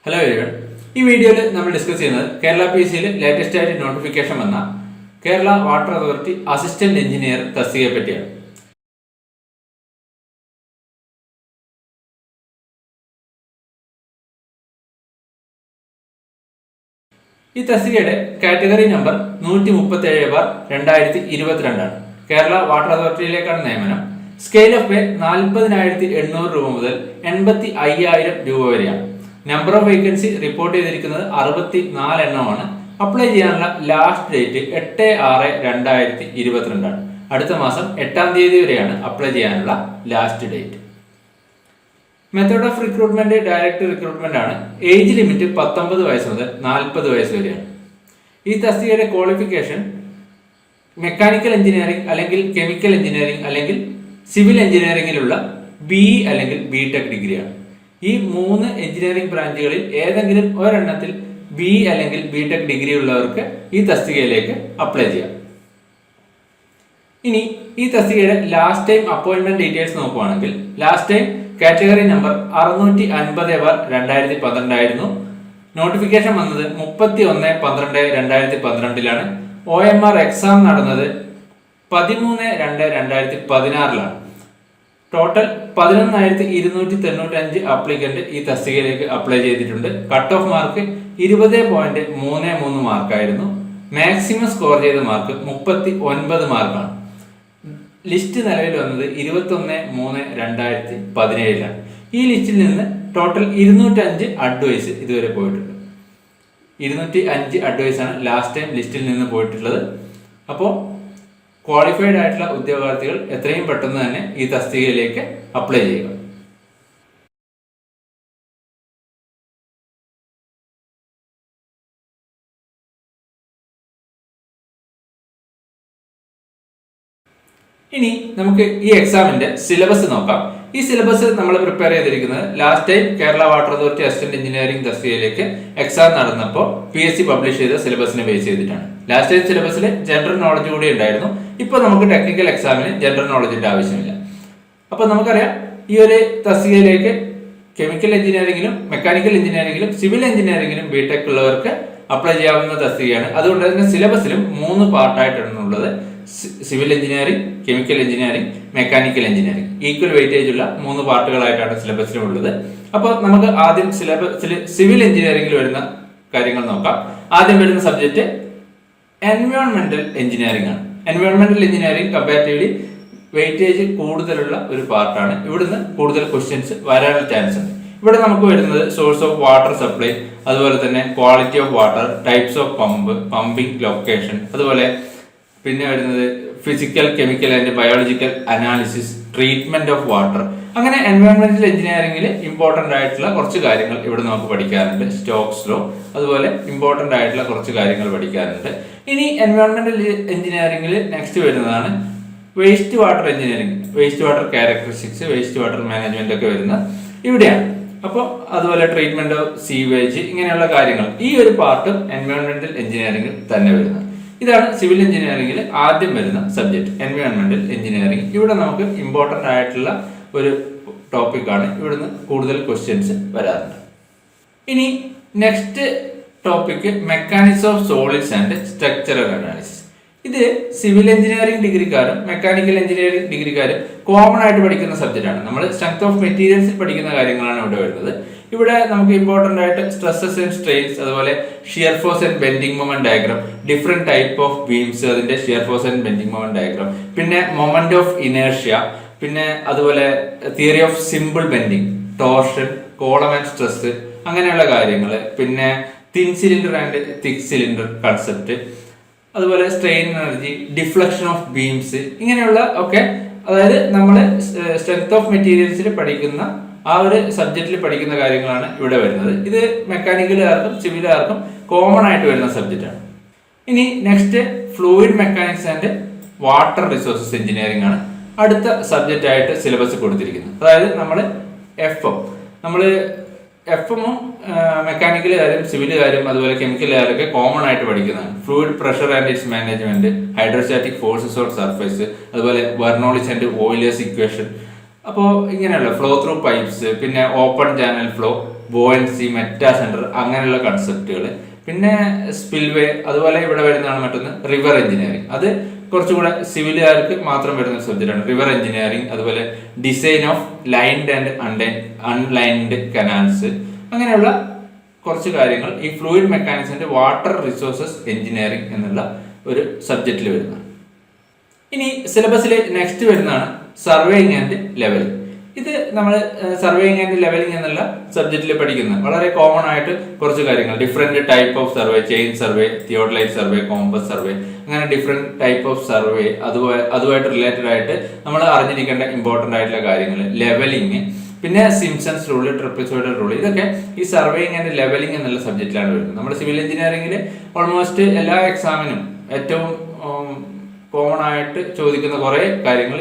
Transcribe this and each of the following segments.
Hello everyone. In this video, we will discuss Kerala PSC latest notification vana Kerala Water Authority Assistant Engineer തസ്തികയെ പറ്റിയാണ്. ഈ തസ്തികയുടെ category number 137/2022 ആണ്. Kerala water അതോറിറ്റിയിലേക്കാണ് നിയമനം. Scale of pay 40,800 രൂപ മുതൽ 85,000 രൂപ വരെയാണ്. നമ്പർ ഓഫ് വേക്കൻസി റിപ്പോർട്ട് ചെയ്തിരിക്കുന്നത് 64 എണ്ണമാണ്. അപ്ലൈ ചെയ്യാനുള്ള ലാസ്റ്റ് ഡേറ്റ് 8/6/2022 ആണ്. അടുത്ത മാസം 8-ാം തീയതി വരെയാണ് അപ്ലൈ ചെയ്യാനുള്ള last date. Method of recruitment direct recruitment ആണ്. ഏജ് ലിമിറ്റ് 19 വയസ്സ് മുതൽ 40 വയസ്സ് വരെയാണ്. ഈ തസ്തികയുടെ ക്വാളിഫിക്കേഷൻ മെക്കാനിക്കൽ എഞ്ചിനീയറിംഗ് അല്ലെങ്കിൽ കെമിക്കൽ എഞ്ചിനീയറിംഗ് അല്ലെങ്കിൽ സിവിൽ എഞ്ചിനീയറിംഗിലുള്ള BE അല്ലെങ്കിൽ BTech ഡിഗ്രിയാണ്. ഈ 3 എഞ്ചിനീയറിംഗ് ബ്രാഞ്ചുകളിൽ ഏതെങ്കിലും ഒരെണ്ണത്തിൽ BE അല്ലെങ്കിൽ BTech ഡിഗ്രി ഉള്ളവർക്ക് ഈ തസ്തികയിലേക്ക് അപ്ലൈ ചെയ്യാം. ഇനി ഈ തസ്തികയുടെ ലാസ്റ്റ് ടൈം അപ്പോയിന്റ്മെന്റ് ഡീറ്റെയിൽസ് നോക്കുകയാണെങ്കിൽ ലാസ്റ്റ് ടൈം കാറ്റഗറി നമ്പർ 605/2012 ആയിരുന്നു. നോട്ടിഫിക്കേഷൻ വന്നത് 31/12/2012 OMR എക്സാം നടന്നത് 13/2/2016 ടോട്ടൽ 11,295 അപ്ലിക്കന്റ് ഈ തസ്തികയിലേക്ക് അപ്ലൈ ചെയ്തിട്ടുണ്ട്. കട്ട് ഓഫ് മാർക്ക് 20.33 മാർക്കായിരുന്നു. മാക്സിമം സ്കോർ ചെയ്ത മാർക്ക് 39 മാർക്കാണ്. ലിസ്റ്റ് നിലവിൽ വന്നത് 21/3/2017 ഈ ലിസ്റ്റിൽ നിന്ന് ടോട്ടൽ 205 അഡ്വൈസ് ഇതുവരെ പോയിട്ടുണ്ട്. 205 അഡ്വൈസ് ആണ് ലാസ്റ്റ് ടൈം ലിസ്റ്റിൽ നിന്ന് പോയിട്ടുള്ളത്. അപ്പോൾ ക്വാളിഫൈഡ് ആയിട്ടുള്ള ഉദ്യോഗാർത്ഥികൾ എത്രയും പെട്ടെന്ന് തന്നെ ഈ തസ്തികയിലേക്ക് അപ്ലൈ ചെയ്യുക. ഇനി നമുക്ക് ഈ എക്സാമിന്റെ സിലബസ് നോക്കാം. ഈ സിലബസ് നമ്മൾ പ്രിപ്പയർ ചെയ്തിരിക്കുന്നത് last time Kerala water authority assistant engineering തസ്തികയിലേക്ക് എക്സാം നടന്നപ്പോൾ PSC പബ്ലിഷ് ചെയ്ത സിലബസിനെ ബേസ് ചെയ്തിട്ടാണ്. ലാസ്റ്റ് ടൈം സിലബസിൽ ജനറൽ നോളജ് കൂടി ഉണ്ടായിരുന്നു. ഇപ്പോൾ നമുക്ക് ടെക്നിക്കൽ എക്സാമിന് ജനറൽ നോളജിന്റെ ആവശ്യമില്ല. അപ്പോൾ നമുക്കറിയാം ഈ ഒരു തസ്തികയിലേക്ക് കെമിക്കൽ എഞ്ചിനീയറിംഗിലും മെക്കാനിക്കൽ എഞ്ചിനീയറിംഗിലും സിവിൽ എഞ്ചിനീയറിംഗിലും BTech ഉള്ളവർക്ക് അപ്ലൈ ചെയ്യാവുന്ന തസ്തികയാണ്. അതുകൊണ്ട് തന്നെ സിലബസിലും 3 പാർട്ടായിട്ടാണ് ഉള്ളത്. Civil engineering, chemical engineering, mechanical engineering equal weightage ഉള്ള 3 പാർട്ടുകളായിട്ടാണ് സിലബസിലും ഉള്ളത്. അപ്പോൾ നമുക്ക് ആദ്യം സിവിൽ എഞ്ചിനീയറിംഗിൽ വരുന്ന കാര്യങ്ങൾ നോക്കാം. ആദ്യം വരുന്ന സബ്ജക്ട് എൻവയോൺമെന്റൽ എഞ്ചിനീയറിംഗ് ആണ്. എൻവയോൺമെന്റൽ എഞ്ചിനീയറിംഗ് കമ്പാരിറ്റീവ്ലി വെയിറ്റേജ് കൂടുതലുള്ള ഒരു പാർട്ടാണ്. ഇവിടുന്ന് കൂടുതൽ ക്വസ്റ്റ്യൻസ് വരാനുള്ള ചാൻസ് ഉണ്ട്. ഇവിടെ നമുക്ക് വരുന്നത് സോഴ്സ് ഓഫ് വാട്ടർ സപ്ലൈ, അതുപോലെ തന്നെ quality of water, types of pump, pumping location, അതുപോലെ പിന്നെ വരുന്നത് physical, chemical and biological analysis, treatment of water. അങ്ങനെ എൻവയോൺമെന്റൽ എഞ്ചിനീയറിംഗിൽ ഇമ്പോർട്ടന്റ് ആയിട്ടുള്ള കുറച്ച് കാര്യങ്ങൾ ഇവിടെ നമുക്ക് പഠിക്കാറുണ്ട്. സ്റ്റോക്സ് ലോ, അതുപോലെ ഇമ്പോർട്ടന്റ് ആയിട്ടുള്ള കുറച്ച് കാര്യങ്ങൾ പഠിക്കാറുണ്ട്. ഇനി എൻവയോൺമെന്റൽ എഞ്ചിനീയറിംഗിൽ നെക്സ്റ്റ് വരുന്നതാണ് waste water engineering. Waste water characteristics, waste water management ഒക്കെ വരുന്ന ഇവിടെയാണ്. അപ്പോൾ അതുപോലെ ട്രീറ്റ്മെന്റ് ഓഫ് സീവേജ്, ഇങ്ങനെയുള്ള കാര്യങ്ങൾ ഈ ഒരു പാർട്ടും എൻവയോൺമെന്റൽ എഞ്ചിനീയറിംഗിൽ തന്നെ വരുന്നത്. ഇതാണ് സിവിൽ എഞ്ചിനീയറിംഗിൽ ആദ്യം വരുന്ന സബ്ജക്ട് എൻവയോൺമെന്റൽ എഞ്ചിനീയറിംഗ്. ഇവിടെ നമുക്ക് ഇമ്പോർട്ടന്റ് ആയിട്ടുള്ള ഒരു ടോപ്പിക്കാണ്. ഇവിടുന്ന് കൂടുതൽ ക്വസ്റ്റ്യൻസ് വരാറുണ്ട്. ഇനി next topic mechanics of solids and structural analysis. ഇത് സിവിൽ എഞ്ചിനീയറിംഗ് ഡിഗ്രിക്കാരും മെക്കാനിക്കൽ എഞ്ചിനീയറിംഗ് ഡിഗ്രിക്കാരും കോമൺ ആയിട്ട് പഠിക്കുന്ന സബ്ജക്റ്റാണ്. നമ്മൾ സ്ട്രെങ്ത് ഓഫ് മെറ്റീരിയൽസിൽ പഠിക്കുന്ന കാര്യങ്ങളാണ് ഇവിടെ വരുന്നത്. ഇവിടെ നമുക്ക് ഇമ്പോർട്ടന്റ് ആയിട്ട് സ്ട്രെസ്സസ് ആൻഡ് സ്ട്രെയിൻസ്, അതുപോലെ shear force and bending moment diagram, different type of beams, അതിന്റെ shear force and bending moment diagram, പിന്നെ മൊമെന്റ് ഓഫ് ഇനേർഷ്യ, പിന്നെ അതുപോലെ theory of simple bending, torsion, column and stress, അങ്ങനെയുള്ള കാര്യങ്ങൾ, പിന്നെ thin cylinder and thick cylinder concept, അതുപോലെ strain energy, deflection of beams, ഇങ്ങനെയുള്ള ഒക്കെ, അതായത് നമ്മൾ സ്ട്രെങ്ത് ഓഫ് മെറ്റീരിയൽസിൽ പഠിക്കുന്ന ആ ഒരു സബ്ജക്റ്റിൽ പഠിക്കുന്ന കാര്യങ്ങളാണ് ഇവിടെ വരുന്നത്. ഇത് മെക്കാനിക്കലുകാർക്കും സിവിലുകാർക്കും കോമൺ ആയിട്ട് വരുന്ന സബ്ജക്റ്റാണ്. ഇനി next fluid mechanics and water resources engineering ആണ് അടുത്ത സബ്ജക്റ്റ് ആയിട്ട് സിലബസ് കൊടുത്തിരിക്കുന്നത്. അതായത് നമ്മൾ എഫും മെക്കാനിക്കലുകാരും സിവിലുകാരും അതുപോലെ കെമിക്കലുകാരൊക്കെ കോമൺ ആയിട്ട് പഠിക്കുന്നതാണ്. Fluid pressure and it's management, hydrostatic forces on surface, അതുപോലെ ബെർണോളിസ് ആൻഡ് ഓയിലേഴ്സ് ഇക്വേഷൻ, അപ്പോൾ ഇങ്ങനെയുള്ള ഫ്ലോ ത്രൂ പൈപ്സ്, പിന്നെ open channel flow, buoyancy, meta centre, അങ്ങനെയുള്ള കൺസെപ്റ്റുകൾ. പിന്നെ സ്പിൽവേ, അതുപോലെ ഇവിടെ വരുന്നതാണ് മറ്റൊന്ന് റിവർ എഞ്ചിനീയറിംഗ്. അത് കുറച്ചുകൂടെ സിവിലുകാർക്ക് മാത്രം വരുന്ന സബ്ജക്റ്റാണ് റിവർ എഞ്ചിനീയറിംഗ്. അതുപോലെ design of lined and unlined canals, അങ്ങനെയുള്ള കുറച്ച് കാര്യങ്ങൾ ഈ ഫ്ലൂയിഡ് മെക്കാനിക്സിന്റെ വാട്ടർ റിസോഴ്സസ് എഞ്ചിനീയറിംഗ് എന്നുള്ള ഒരു സബ്ജക്റ്റിൽ വരുന്നതാണ്. ഇനി സിലബസിൽ നെക്സ്റ്റ് വരുന്നതാണ് സർവേയിങ് ആൻഡ് ലെവലിംഗ്. ഇത് നമ്മൾ സർവേയിങ് ആൻഡ് ലെവലിംഗ് എന്നുള്ള സബ്ജക്റ്റിൽ പഠിക്കുന്നത് വളരെ കോമൺ ആയിട്ട് കുറച്ച് കാര്യങ്ങൾ. Different type of survey, chain survey, theodolite survey, compass survey, അങ്ങനെ ഡിഫറെന്റ് ടൈപ്പ് ഓഫ് സർവേ, അതുമായിട്ട് റിലേറ്റഡ് ആയിട്ട് നമ്മൾ അറിഞ്ഞിരിക്കേണ്ട ഇമ്പോർട്ടന്റ് ആയിട്ടുള്ള കാര്യങ്ങൾ. ലെവലിംഗ്, പിന്നെ സിംപ്സൺസ് റൂള്, ട്രപ്പസോയിഡൽ റൂള്, ഇതൊക്കെ ഈ സർവേയിങ് ആൻഡ് ലെവലിംഗ് എന്നുള്ള സബ്ജക്റ്റിലാണ് വരുന്നത്. നമ്മുടെ സിവിൽ എഞ്ചിനീയറിംഗിൽ ഓൾമോസ്റ്റ് എല്ലാ എക്സാമിനും ഏറ്റവും കോമൺ ആയിട്ട് ചോദിക്കുന്ന കുറെ കാര്യങ്ങൾ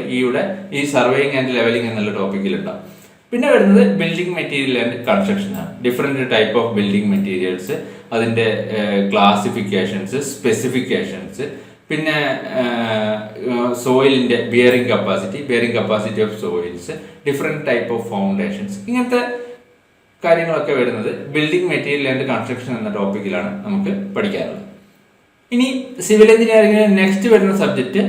ഈ സർവേയിങ് ആൻഡ് ലെവലിംഗ് എന്നുള്ള ടോപ്പിക്കിൽ ഉണ്ടാവും. പിന്നെ വരുന്നത് ബിൽഡിംഗ് മെറ്റീരിയൽ ആൻഡ് കൺസ്ട്രക്ഷൻ ആണ്. Different type of building materials, അതിന്റെ ക്ലാസിഫിക്കേഷൻസ്, സ്പെസിഫിക്കേഷൻസ്, പിന്നെ സോയിലിന്റെ bearing capacity of soils, different type of foundations, ഇങ്ങനത്തെ കാര്യങ്ങളൊക്കെ വരുന്നത് ബിൽഡിംഗ് മെറ്റീരിയൽ ആൻഡ് കൺസ്ട്രക്ഷൻ എന്ന ടോപ്പിക്കിലാണ് നമുക്ക് പഠിക്കാറുള്ളത്. ഇനി സിവിൽ എഞ്ചിനീയറിംഗിന് നെക്സ്റ്റ് വരുന്ന സബ്ജക്ട്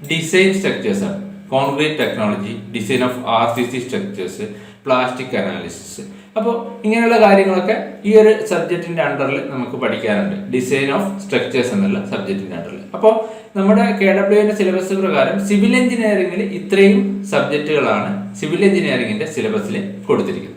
ഡിസൈൻ സ്ട്രക്ചേഴ്സ് ആണ്. Concrete technology, design of RCC structures, plastic analysis. അപ്പോൾ ഇങ്ങനെയുള്ള കാര്യങ്ങളൊക്കെ ഈ ഒരു സബ്ജക്റ്റിന്റെ അണ്ടറിൽ നമുക്ക് പഠിക്കാറുണ്ട്, ഡിസൈൻ ഓഫ് സ്ട്രക്ചേഴ്സ് എന്നുള്ള സബ്ജക്റ്റിന്റെ അണ്ടറിൽ. അപ്പോൾ നമ്മുടെ KWന്റെ സിലബസ് പ്രകാരം സിവിൽ എഞ്ചിനീയറിംഗിൽ ഇത്രയും സബ്ജക്റ്റുകളാണ് സിവിൽ എഞ്ചിനീയറിംഗിന്റെ സിലബസിൽ കൊടുത്തിരിക്കുന്നത്.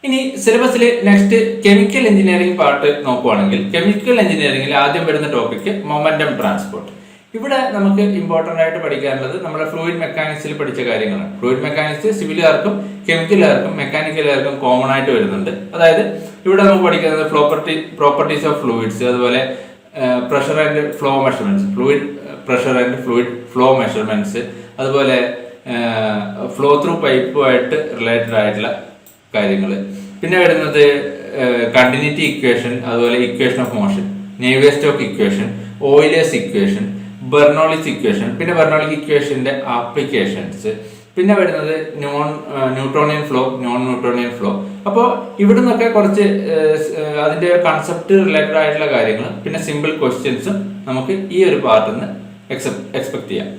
ഇനി സിലബസിൽ നെക്സ്റ്റ് കെമിക്കൽ എഞ്ചിനീയറിംഗ് പാർട്ട് നോക്കുവാണെങ്കിൽ, കെമിക്കൽ എഞ്ചിനീയറിംഗിൽ ആദ്യം വരുന്ന ടോപ്പിക് മൊമെന്റം ട്രാൻസ്പോർട്ട്. ഇവിടെ നമുക്ക് ഇമ്പോർട്ടന്റ് ആയിട്ട് പഠിക്കാനുള്ളത് നമ്മുടെ ഫ്ലൂയിഡ് മെക്കാനിക്സിൽ പഠിച്ച കാര്യങ്ങളാണ്. ഫ്ലൂയിഡ് മെക്കാനിക്സ് സിവിലുകാർക്കും കെമിക്കലുകാർക്കും മെക്കാനിക്കലുകാർക്കും കോമൺ ആയിട്ട് വരുന്നുണ്ട്. അതായത് ഇവിടെ നമുക്ക് പഠിക്കുന്നത് പ്രോപ്പർട്ടീസ് ഓഫ് ഫ്ലൂയിഡ്സ്, അതുപോലെ pressure and flow measurements, fluid pressure and fluid flow measurements, അതുപോലെ ഫ്ലോ ത്രൂ പൈപ്പുമായിട്ട് റിലേറ്റഡ് ആയിട്ടുള്ള കാര്യങ്ങൾ. പിന്നെ വരുന്നത് കണ്ടിന്യൂറ്റി ഇക്വേഷൻ, അതുപോലെ equation of motion, Navier Stokes equation, Euler's equation, Bernoulli's equation, പിന്നെ ബെർണോളിക് ഇക്വേഷന്റെ ആപ്ലിക്കേഷൻസ്. പിന്നെ വരുന്നത് Newtonian flow, non Newtonian flow. അപ്പോൾ ഇവിടെ നിന്നൊക്കെ കുറച്ച് അതിന്റെ കൺസെപ്റ്റ് റിലേറ്റഡ് ആയിട്ടുള്ള കാര്യങ്ങൾ, പിന്നെ സിമ്പിൾ ക്വസ്റ്റ്യൻസും നമുക്ക് ഈ ഒരു പാർട്ടിൽ നിന്ന് എക്സ്പെക്ട് ചെയ്യാം.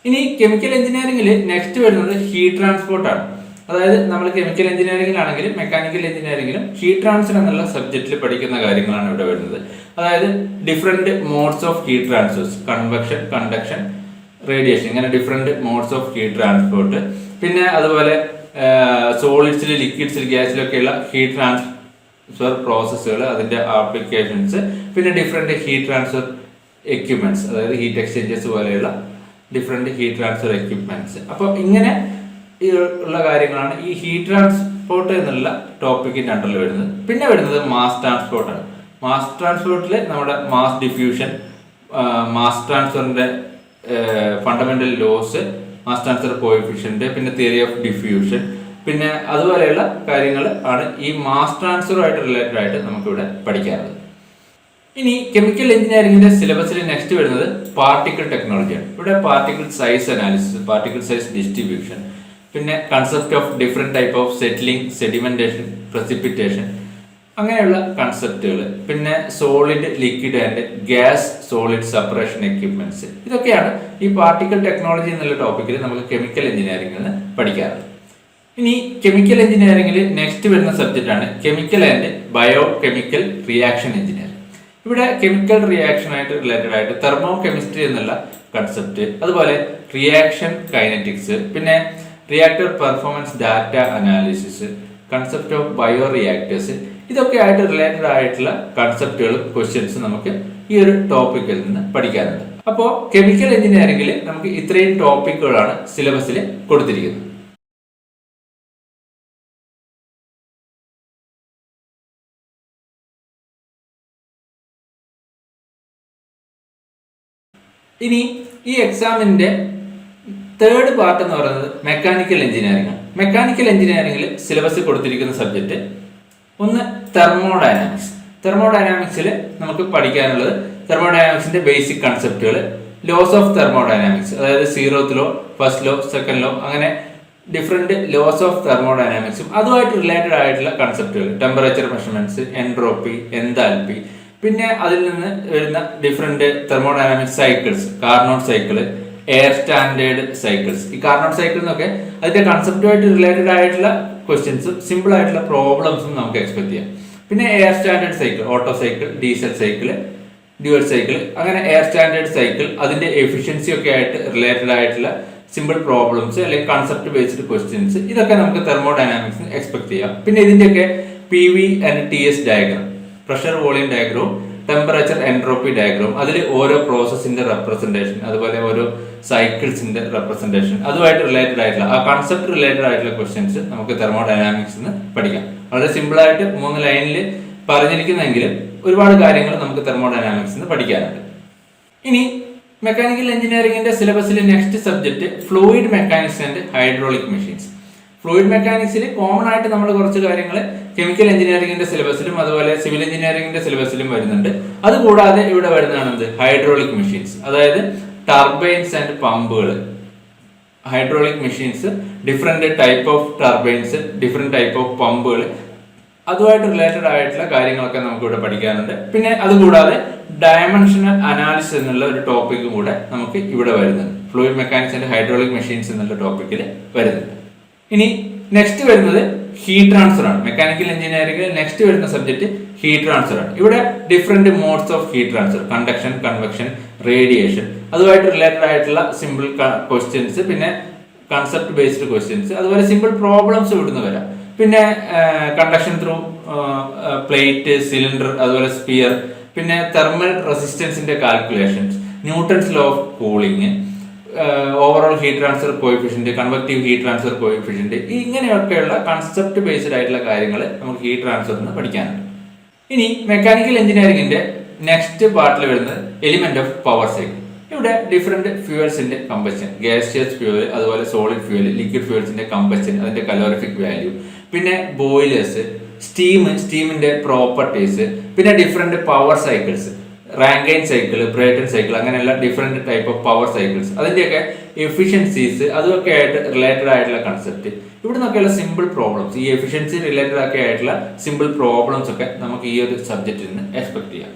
ഇനി കെമിക്കൽ എഞ്ചിനീയറിംഗിൽ നെക്സ്റ്റ് വരുന്നത് ഹീറ്റ് ട്രാൻസ്പോർട്ട് ആണ്. അതായത് നമ്മൾ കെമിക്കൽ എഞ്ചിനീയറിംഗിലാണെങ്കിലും മെക്കാനിക്കൽ എഞ്ചിനീയറിംഗിലും ഹീറ്റ് ട്രാൻസ്ഫർ എന്നുള്ള സബ്ജക്റ്റിൽ പഠിക്കുന്ന കാര്യങ്ങളാണ് ഇവിടെ വരുന്നത്. അതായത് different modes of heat transfers, convection, conduction, radiation, ഇങ്ങനെ different modes of heat transport. പിന്നെ അതുപോലെ സോളിഡ്സിൽ, ലിക്വിഡ്സിൽ, ഗ്യാസിലൊക്കെയുള്ള ഹീറ്റ് ട്രാൻസ്ഫർ പ്രോസസ്സുകൾ, അതിന്റെ ആപ്ലിക്കേഷൻസ്, പിന്നെ ഡിഫറെന്റ് ഹീറ്റ് ട്രാൻസ്ഫർ എക്യുപ്മെന്റ്സ്, അതായത് ഹീറ്റ് എക്സ്ചേഞ്ചേഴ്സ് പോലെയുള്ള ഡിഫറെന്റ് ഹീറ്റ് ട്രാൻസ്ഫർ എക്യുപ്മെന്റ്സ്. അപ്പോൾ ഇങ്ങനെ ഉള്ള കാര്യങ്ങളാണ് ഈ ഹീറ്റ് ട്രാൻസ്പോർട്ട് എന്നുള്ള ടോപ്പിക്കിന്റെ അണ്ടറിൽ വരുന്നത്. പിന്നെ വരുന്നത് മാസ് ട്രാൻസ്പോർട്ട് ആണ്. മാസ് ട്രാൻസ്പോർട്ടിൽ നമ്മുടെ മാസ് ഡിഫ്യൂഷൻ, മാസ് ട്രാൻസ്ഫറിന്റെ fundamental laws, mass transfer coefficient, പിന്നെ തിയറി ഓഫ് ഡിഫ്യൂഷൻ, പിന്നെ അതുപോലെയുള്ള കാര്യങ്ങൾ ആണ് ഈ മാസ് ട്രാൻസ്ഫറുമായിട്ട് റിലേറ്റഡ് ആയിട്ട് നമുക്കിവിടെ പഠിക്കാറുള്ളത്. ഇനി കെമിക്കൽ എഞ്ചിനീയറിംഗിന്റെ സിലബസിൽ നെക്സ്റ്റ് വരുന്നത് പാർട്ടിക്കിൾ ടെക്നോളജിയാണ്. ഇവിടെ particle size analysis, particle size distribution, പിന്നെ concept of different type of settling, sedimentation, precipitation, അങ്ങനെയുള്ള കൺസെപ്റ്റുകൾ. പിന്നെ solid, liquid and gas solid separation equipments. ഇതൊക്കെയാണ് ഈ പാർട്ടിക്കിൾ ടെക്നോളജി എന്നുള്ള ടോപ്പിക്കിൽ നമുക്ക് കെമിക്കൽ എഞ്ചിനീയറിംഗിൽ നിന്ന് പഠിക്കാറുള്ളത്. ഇനി കെമിക്കൽ എഞ്ചിനീയറിംഗിൽ നെക്സ്റ്റ് വരുന്ന സബ്ജക്റ്റ് ആണ് chemical and biochemical reaction engineering. ഇവിടെ കെമിക്കൽ റിയാക്ഷൻ ആയിട്ട് റിലേറ്റഡ് ആയിട്ട് തെർമോകെമിസ്ട്രി എന്നുള്ള കൺസെപ്റ്റ്, അതുപോലെ റിയാക്ഷൻ കൈനറ്റിക്സ്, പിന്നെ reactor performance data analysis, concept of bio reactors, ഇതൊക്കെ ആയിട്ട് റിലേറ്റഡ് ആയിട്ടുള്ള കൺസെപ്റ്റുകളും ക്വസ്റ്റ്യൻസും നമുക്ക് ഈ ഒരു ടോപ്പിക്കിൽ നിന്ന് പഠിക്കാറുണ്ട്. അപ്പോൾ കെമിക്കൽ എഞ്ചിനീയറിംഗിൽ നമുക്ക് ഇത്രയും ടോപ്പിക്കുകളാണ് സിലബസിൽ കൊടുത്തിരിക്കുന്നത്. ഇനി ഈ എക്സാമിന്റെ തേർഡ് പാർട്ട് എന്ന് പറയുന്നത് മെക്കാനിക്കൽ എഞ്ചിനീയറിംഗ് ആണ്. മെക്കാനിക്കൽ എഞ്ചിനീയറിംഗിൽ സിലബസ് കൊടുത്തിരിക്കുന്ന സബ്ജക്റ്റ് ഒന്ന് തെർമോഡൈനാമിക്സ്. തെർമോഡൈനാമിക്സിൽ നമുക്ക് പഠിക്കാനുള്ളത് തെർമോഡൈനാമിക്സിന്റെ ബേസിക് കൺസെപ്റ്റുകൾ, ലോസ് ഓഫ് തെർമോഡൈനാമിക്സ്, അതായത് 0th law, first law, second law, അങ്ങനെ ഡിഫറെന്റ് ലോസ് ഓഫ് തെർമോഡൈനാമിക്സും അതുമായിട്ട് റിലേറ്റഡ് ആയിട്ടുള്ള കൺസെപ്റ്റുകൾ, ടെമ്പറേച്ചർ മെഷർമെന്റ്സ്, എൻട്രോപ്പി, എൻതാൽപ്പി, പിന്നെ അതിൽ നിന്ന് വരുന്ന different thermodynamic cycles, Carnot cycle, air standard cycles. ഈ കാർനോട്ട് സൈക്കിൾ എന്നൊക്കെ അതിന്റെ കൺസെപ്റ്റുമായിട്ട് റിലേറ്റഡ് ആയിട്ടുള്ള ക്വസ്റ്റ്യൻസും സിമ്പിൾ ആയിട്ടുള്ള പ്രോബ്ലംസും നമുക്ക് എക്സ്പെക്ട് ചെയ്യാം. പിന്നെ air standard cycle, auto cycle, diesel cycle, dual cycle, അങ്ങനെ എയർ സ്റ്റാൻഡേർഡ് സൈക്കിൾ അതിന്റെ എഫിഷ്യൻസി ഒക്കെ ആയിട്ട് റിലേറ്റഡ് ആയിട്ടുള്ള സിമ്പിൾ പ്രോബ്ലംസ് അല്ലെങ്കിൽ കൺസെപ്റ്റ് ബേസ്ഡ് ക്വസ്റ്റ്യൻസ്, ഇതൊക്കെ നമുക്ക് തെർമോഡൈനാമിക്സിന് എക്സ്പെക്ട് ചെയ്യാം. പിന്നെ ഇതിന്റെയൊക്കെ PV and TS diagram, pressure volume diagram, temperature entropy diagram, അതിൽ ഓരോ പ്രോസസ്സിന്റെ റെപ്രസെന്റേഷൻ, അതുപോലെ ഓരോ സൈക്കിൾസിന്റെ റെപ്രസെന്റേഷൻ, അതുമായിട്ട് റിലേറ്റഡ് ആയിട്ടുള്ള ആ കൺസെപ്റ്റ് റിലേറ്റഡ് ആയിട്ടുള്ള ക്വസ്റ്റ്യൻസ് നമുക്ക് തെർമോഡൈനാമിക്സിന് പഠിക്കാം. വളരെ സിമ്പിൾ ആയിട്ട് 3 ലൈനിൽ പറഞ്ഞിരിക്കുന്നെങ്കിലും ഒരുപാട് കാര്യങ്ങൾ നമുക്ക് തെർമോഡൈനാമിക്സിന് പഠിക്കാനുണ്ട്. ഇനി മെക്കാനിക്കൽ എഞ്ചിനീയറിംഗിന്റെ സിലബസിൽ next subject fluid mechanics and hydraulic machines. Fluid മെക്കാനിക്സിൽ കോമൺ ആയിട്ട് നമ്മൾ കുറച്ച് കാര്യങ്ങൾ കെമിക്കൽ എഞ്ചിനീയറിംഗിന്റെ സിലബസിലും അതുപോലെ സിവിൽ എഞ്ചിനീയറിംഗിന്റെ സിലബസിലും വരുന്നുണ്ട്. അതുകൂടാതെ ഇവിടെ വരുന്നതാണ് ഹൈഡ്രോളിക് മെഷീൻസ്, അതായത് ടർബൈൻസ് ആൻഡ് പമ്പുകൾ. Hydraulic machines, different type of turbines, different type of പമ്പുകൾ, അതുമായിട്ട് റിലേറ്റഡ് ആയിട്ടുള്ള കാര്യങ്ങളൊക്കെ നമുക്ക് ഇവിടെ പഠിക്കാനുണ്ട്. പിന്നെ അതുകൂടാതെ ഡയമെൻഷണൽ അനാലിസിസ് എന്നുള്ള ഒരു ടോപ്പിക്കും കൂടെ നമുക്ക് ഇവിടെ വരുന്നുണ്ട്. Fluid mechanics and hydraulic machines എന്നുള്ള ടോപ്പിക്കിൽ വരുന്നുണ്ട്. ഇനി നെക്സ്റ്റ് വരുന്നത് ഹീറ്റ് ട്രാൻസ്ഫർ ആണ്. മെക്കാനിക്കൽ എഞ്ചിനീയറിംഗിൽ നെക്സ്റ്റ് വരുന്ന സബ്ജക്ട് ഹീറ്റ് ട്രാൻസ്ഫർ ആണ്. ഇവിടെ different modes of heat transfer, conduction, convection, radiation, അതുമായിട്ട് റിലേറ്റഡ് ആയിട്ടുള്ള സിമ്പിൾ ക്വസ്റ്റ്യൻസ്, പിന്നെ കൺസെപ്റ്റ് ബേസ്ഡ് ക്വസ്റ്റ്യൻസ്, അതുപോലെ സിമ്പിൾ പ്രോബ്ലംസ് ഇവിടുന്ന് വരാം. പിന്നെ കണ്ടക്ഷൻ ത്രൂ പ്ലേറ്റ്, സിലിണ്ടർ, അതുപോലെ സ്പിയർ, പിന്നെ തെർമൽ റെസിസ്റ്റൻസിന്റെ calculations, Newton's law of cooling, overall heat transfer coefficient, convective heat transfer coefficient, ഇങ്ങനെയൊക്കെയുള്ള കൺസെപ്റ്റ് ബേസ്ഡ് ആയിട്ടുള്ള കാര്യങ്ങൾ നമുക്ക് ഹീറ്റ് ട്രാൻസ്ഫറിന് പഠിക്കാനുണ്ട്. ഇനി മെക്കാനിക്കൽ എഞ്ചിനീയറിംഗിന്റെ നെക്സ്റ്റ് പാർട്ടിൽ വരുന്നത് എലിമെന്റ് ഓഫ് പവർ സൈക്കിൾ. ഇവിടെ ഡിഫറെന്റ് ഫ്യൂവൽസിന്റെ കമ്പഷൻ, ഗ്യാസിയസ് ഫ്യൂവൽ, അതുപോലെ സോളിഡ് ഫ്യൂവൽ, ലിക്വിഡ് ഫ്യൂവൽസിന്റെ കമ്പഷൻ, അതിന്റെ കലോറിഫിക് വാല്യൂ, പിന്നെ ബോയിലേഴ്സ്, സ്റ്റീമിന്റെ പ്രോപ്പർട്ടീസ്, പിന്നെ different power cycles, Rankine cycle, Brayton cycle, അങ്ങനെയുള്ള different type of power cycles, അതിന്റെയൊക്കെ എഫിഷ്യൻസീസ്, അതൊക്കെ ആയിട്ട് റിലേറ്റഡ് ആയിട്ടുള്ള കൺസെപ്റ്റ്. ഇവിടെ നിന്നൊക്കെയുള്ള സിമ്പിൾ പ്രോബ്ലംസ്, ഈ എഫിഷ്യൻസി റിലേറ്റഡ് ഒക്കെ ആയിട്ടുള്ള സിമ്പിൾ പ്രോബ്ലംസ് ഒക്കെ നമുക്ക് ഈ ഒരു സബ്ജക്റ്റിൽ നിന്ന് എക്സ്പെക്ട് ചെയ്യാം.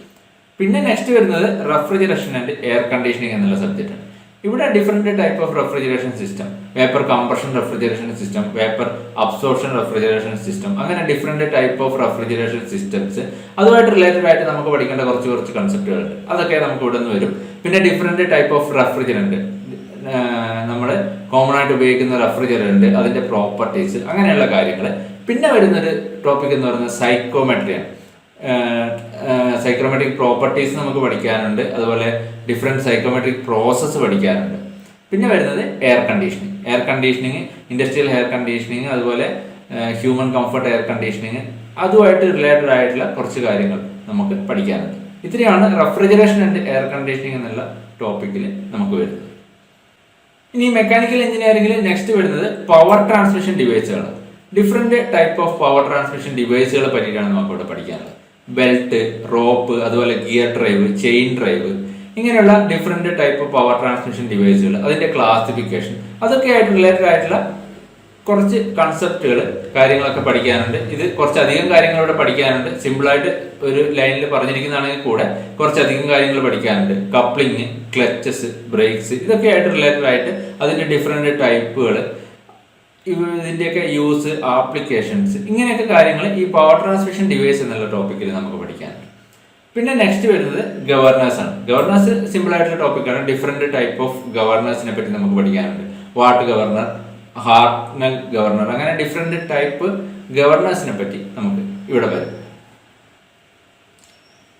പിന്നെ നെക്സ്റ്റ് വരുന്നത് റെഫ്രിജറേഷൻ ആൻഡ് എയർ കണ്ടീഷനിങ് എന്നുള്ള സബ്ജക്റ്റ് ആണ്. ഇവിടെ different type of refrigeration system, vapour compression refrigeration system, vapour absorption refrigeration system, അങ്ങനെ different type of refrigeration systems, അതുമായിട്ട് റിലേറ്റഡ് ആയിട്ട് നമുക്ക് പഠിക്കേണ്ട കുറച്ച് കൺസെപ്റ്റുകളുണ്ട്. അതൊക്കെ നമുക്ക് ഇവിടെ നിന്ന് വരും. പിന്നെ ഡിഫറെന്റ് ടൈപ്പ് ഓഫ് റെഫ്രിജറന്റ്, നമ്മൾ കോമൺ ആയിട്ട് ഉപയോഗിക്കുന്ന റെഫ്രിജറന്റ്, അതിന്റെ പ്രോപ്പർട്ടീസ്, അങ്ങനെയുള്ള കാര്യങ്ങൾ. പിന്നെ വരുന്നൊരു ടോപ്പിക് എന്ന് പറയുന്നത് സൈക്കോമെട്രിയാണ്. സൈക്കോമെട്രിക് പ്രോപ്പർട്ടീസ് നമുക്ക് പഠിക്കാനുണ്ട്, അതുപോലെ ഡിഫറെന്റ് സൈക്കോമെട്രിക് പ്രോസസ്സ് പഠിക്കാനുണ്ട്. പിന്നെ വരുന്നത് air conditioning, industrial air conditioning, അതുപോലെ ഹ്യൂമൻ കംഫർട്ട് എയർ കണ്ടീഷനിങ്, അതുമായിട്ട് റിലേറ്റഡ് ആയിട്ടുള്ള കുറച്ച് കാര്യങ്ങൾ നമുക്ക് പഠിക്കാനുണ്ട്. ഇത്രയാണ് റെഫ്രിജറേഷൻ ആൻഡ് എയർ കണ്ടീഷനിങ് എന്നുള്ള ടോപ്പിക്കിൽ നമുക്ക് വരുന്നത്. ഇനി മെക്കാനിക്കൽ എഞ്ചിനീയറിംഗിൽ നെക്സ്റ്റ് വരുന്നത് പവർ ട്രാൻസ്മിഷൻ ഡിവൈസുകൾ. Different type of power transmission ഡിവൈസുകളെ പറ്റിയിട്ടാണ് നമുക്ക് ഇവിടെ പഠിക്കാനുള്ളത്. ബെൽറ്റ്, റോപ്പ്, അതുപോലെ ഗിയർ ഡ്രൈവ്, ചെയിൻ ഡ്രൈവ്, ഇങ്ങനെയുള്ള different type of power transmission ഡിവൈസുകൾ, അതിന്റെ ക്ലാസിഫിക്കേഷൻ, അതൊക്കെ ആയിട്ട് റിലേറ്റഡ് ആയിട്ടുള്ള കുറച്ച് കൺസെപ്റ്റുകൾ, കാര്യങ്ങളൊക്കെ പഠിക്കാനുണ്ട്. ഇത് കുറച്ചധികം കാര്യങ്ങൾ ഇവിടെ പഠിക്കാനുണ്ട്. സിമ്പിളായിട്ട് ഒരു ലൈനിൽ പറഞ്ഞിരിക്കുന്നതാണെങ്കിൽ കൂടെ കുറച്ചധികം കാര്യങ്ങൾ പഠിക്കാനുണ്ട്. കപ്ലിങ്, ക്ലച്ചസ്, ബ്രേക്സ്, ഇതൊക്കെ ആയിട്ട് റിലേറ്റഡ് ആയിട്ട് അതിന്റെ ഡിഫറെന്റ് ടൈപ്പുകൾ, ഇതിന്റെയൊക്കെ യൂസ്, ആപ്ലിക്കേഷൻസ്, ഇങ്ങനെയൊക്കെ കാര്യങ്ങൾ ഈ പവർ ട്രാൻസ്മിഷൻ ഡിവൈസ് എന്നുള്ള ടോപ്പിക്കിൽ നമുക്ക് പഠിക്കാനുണ്ട്. പിന്നെ നെക്സ്റ്റ് വരുന്നത് ഗവർണേഴ്സ് ആണ്. ഗവർണേഴ്സ് സിമ്പിൾ ആയിട്ടുള്ള ടോപ്പിക്കാണ്. ഡിഫറെന്റ് ടൈപ്പ് ഓഫ് ഗവർണേഴ്സിനെ പറ്റി നമുക്ക് പഠിക്കാനുണ്ട്. വാട്ട് ഗവർണർ, ഹാർട്ട്നൽ ഗവർണർ, അങ്ങനെ ഡിഫറെന്റ് ടൈപ്പ് ഗവർണേഴ്സിനെ പറ്റി നമുക്ക് ഇവിടെ വരും.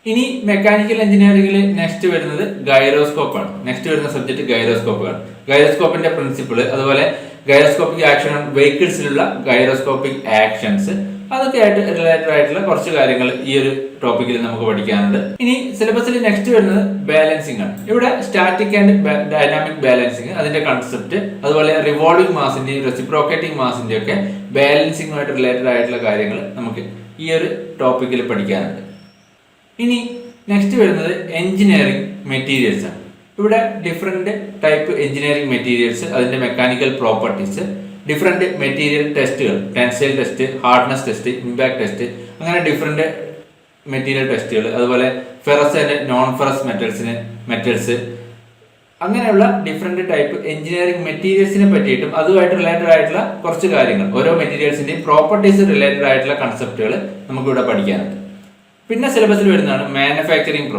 ഇനി മെക്കാനിക്കൽ എഞ്ചിനീയറിംഗിൽ നെക്സ്റ്റ് വരുന്നത് ഗൈറോസ്കോപ്പ് ആണ്. നെക്സ്റ്റ് വരുന്ന സബ്ജക്ട് ഗൈറോസ്കോപ്പ് ആണ്. ഗൈറോസ്കോപ്പിന്റെ പ്രിൻസിപ്പിള്, അതുപോലെ ഗൈറോസ്കോപ്പിക് ആക്ഷൻ ഓൺ വെഹിക്കിൾസിലുള്ള ഗൈറോസ്കോപ്പിക് ആക്ഷൻസ്, അതൊക്കെ ആയിട്ട് റിലേറ്റഡ് ആയിട്ടുള്ള കുറച്ച് കാര്യങ്ങൾ ഈ ഒരു ടോപ്പിക്കിൽ നമുക്ക് പഠിക്കാനുണ്ട്. ഇനി സിലബസിൽ നെക്സ്റ്റ് വരുന്നത് ബാലൻസിങ് ആണ്. ഇവിടെ സ്റ്റാറ്റിക് ആൻഡ് ഡൈനാമിക് ബാലൻസിങ്, അതിന്റെ കൺസെപ്റ്റ്, അതുപോലെ റിവോൾവിംഗ് മാസിന്റെയും റെസിപ്രോക്കേറ്റിംഗ് മാസിന്റെയും ഒക്കെ ബാലൻസിങ്ങുമായിട്ട് റിലേറ്റഡ് ആയിട്ടുള്ള കാര്യങ്ങൾ നമുക്ക് ഈ ഒരു ടോപ്പിക്കിൽ പഠിക്കാനുണ്ട്. ഇനി നെക്സ്റ്റ് വരുന്നത് എഞ്ചിനീയറിംഗ് മെറ്റീരിയൽസ് ആണ്. ഇവിടെ ഡിഫറെന്റ് ടൈപ്പ് എഞ്ചിനീയറിംഗ് മെറ്റീരിയൽസ്, അതിന്റെ മെക്കാനിക്കൽ പ്രോപ്പർട്ടീസ്, ഡിഫറെന്റ് മെറ്റീരിയൽ ടെസ്റ്റുകൾ, tensile test, hardness test, impact test, അങ്ങനെ ഡിഫറെന്റ് മെറ്റീരിയൽ ടെസ്റ്റുകൾ, അതുപോലെ ferrous and non ferrous metals, അങ്ങനെയുള്ള ഡിഫറെന്റ് ടൈപ്പ് എഞ്ചിനീയറിംഗ് മെറ്റീരിയൽസിനെ പറ്റിയിട്ടും അതുമായിട്ട് റിലേറ്റഡ് ആയിട്ടുള്ള കുറച്ച് കാര്യങ്ങൾ, ഓരോ മെറ്റീരിയൽസിന്റെയും പ്രോപ്പർട്ടീസ് റിലേറ്റഡ് ആയിട്ടുള്ള കൺസെപ്റ്റുകൾ നമുക്കിവിടെ പഠിക്കാനുണ്ട്. പിന്നെ സിലബസിൽ വരുന്നതാണ് manufacturing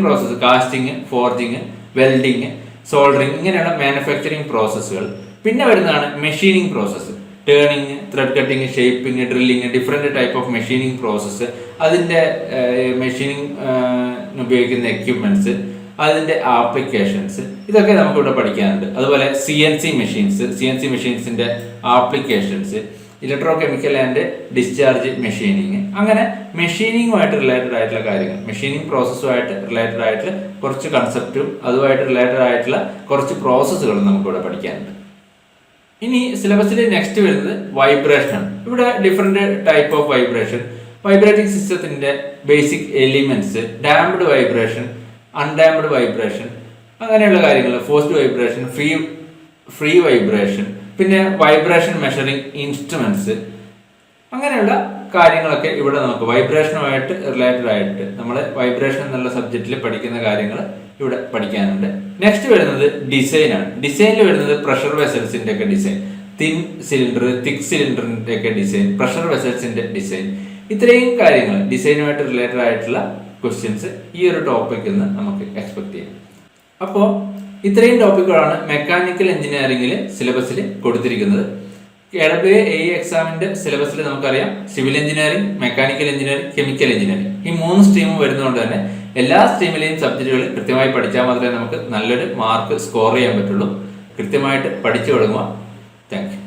process, casting, forging, welding, soldering, ഇങ്ങനെയുള്ള മാനുഫാക്ചറിങ് പ്രോസസ്സുകൾ. പിന്നെ വരുന്നതാണ് machining process, turning, thread cutting, shaping, drilling, different type of machining process, അതിന്റെ മെഷീനിങ് ഉപയോഗിക്കുന്ന എക്യുപ്മെന്റ്സ്, അതിന്റെ ആപ്ലിക്കേഷൻസ്, ഇതൊക്കെ നമുക്കിവിടെ പഠിക്കാനുണ്ട്. അതുപോലെ CNC മെഷീൻസിന്റെ applications, electro chemical and discharge machining, അങ്ങനെ മെഷീനിങ്ങുമായിട്ട് റിലേറ്റഡ് ആയിട്ടുള്ള കാര്യങ്ങൾ, മെഷീനിങ് പ്രോസസ്സുമായിട്ട് റിലേറ്റഡ് ആയിട്ടുള്ള കുറച്ച് കൺസെപ്റ്റും അതുമായിട്ട് റിലേറ്റഡ് ആയിട്ടുള്ള കുറച്ച് പ്രോസസ്സുകളും നമുക്കിവിടെ പഠിക്കാനുണ്ട്. ഇനി സിലബസിൽ നെക്സ്റ്റ് വരുന്നത് വൈബ്രേഷൻ ആണ്. ഇവിടെ ഡിഫറെന്റ് ടൈപ്പ് ഓഫ് വൈബ്രേറ്റിംഗ് സിസ്റ്റത്തിന്റെ basic elements, damped vibration, undamped vibration, അങ്ങനെയുള്ള കാര്യങ്ങൾ, ഫോഴ്സ്ഡ് വൈബ്രേഷൻ, ഫ്രീ വൈബ്രേഷൻ, പിന്നെ വൈബ്രേഷൻ മെഷറിംഗ് ഇൻസ്ട്രുമെന്റ്സ്, അങ്ങനെയുള്ള കാര്യങ്ങളൊക്കെ ഇവിടെ നമുക്ക് വൈബ്രേഷനുമായിട്ട് റിലേറ്റഡ് ആയിട്ട് നമ്മൾ വൈബ്രേഷൻ എന്നുള്ള സബ്ജക്റ്റിൽ പഠിക്കുന്ന കാര്യങ്ങൾ ഇവിടെ പഠിക്കാനുണ്ട്. നെക്സ്റ്റ് വരുന്നത് ഡിസൈൻ ആണ്. ഡിസൈനിൽ വരുന്നത് പ്രഷർ വെസൽസിന്റെ ഒക്കെ ഡിസൈൻ, തിൻ സിലിണ്ടർ, തിക് സിലിണ്ടറിന്റെ ഒക്കെ ഡിസൈൻ, പ്രഷർ വെസൽസിന്റെ ഡിസൈൻ, ഇത്രയും കാര്യങ്ങൾ ഡിസൈനുമായിട്ട് റിലേറ്റഡ് ആയിട്ടുള്ള ക്വസ്റ്റ്യൻസ് ഈ ഒരു ടോപ്പിക്കിൽ നിന്ന് നമുക്ക് എക്സ്പെക്ട് ചെയ്യാം. അപ്പോൾ ഇത്രയും ടോപ്പിക്കുകളാണ് മെക്കാനിക്കൽ എഞ്ചിനീയറിംഗിൽ സിലബസിൽ കൊടുത്തിരിക്കുന്നത്. KWA എക്സാമിന്റെ സിലബസിൽ നമുക്കറിയാം civil engineering, mechanical engineering, chemical engineering, ഈ 3 സ്ട്രീമും വരുന്നതുകൊണ്ട് തന്നെ എല്ലാ സ്ട്രീമിലെയും സബ്ജക്റ്റുകൾ കൃത്യമായി പഠിച്ചാൽ മാത്രമേ നമുക്ക് നല്ലൊരു മാർക്ക് സ്കോർ ചെയ്യാൻ പറ്റുള്ളൂ. കൃത്യമായിട്ട് പഠിച്ചു തുടങ്ങുക. Thank you.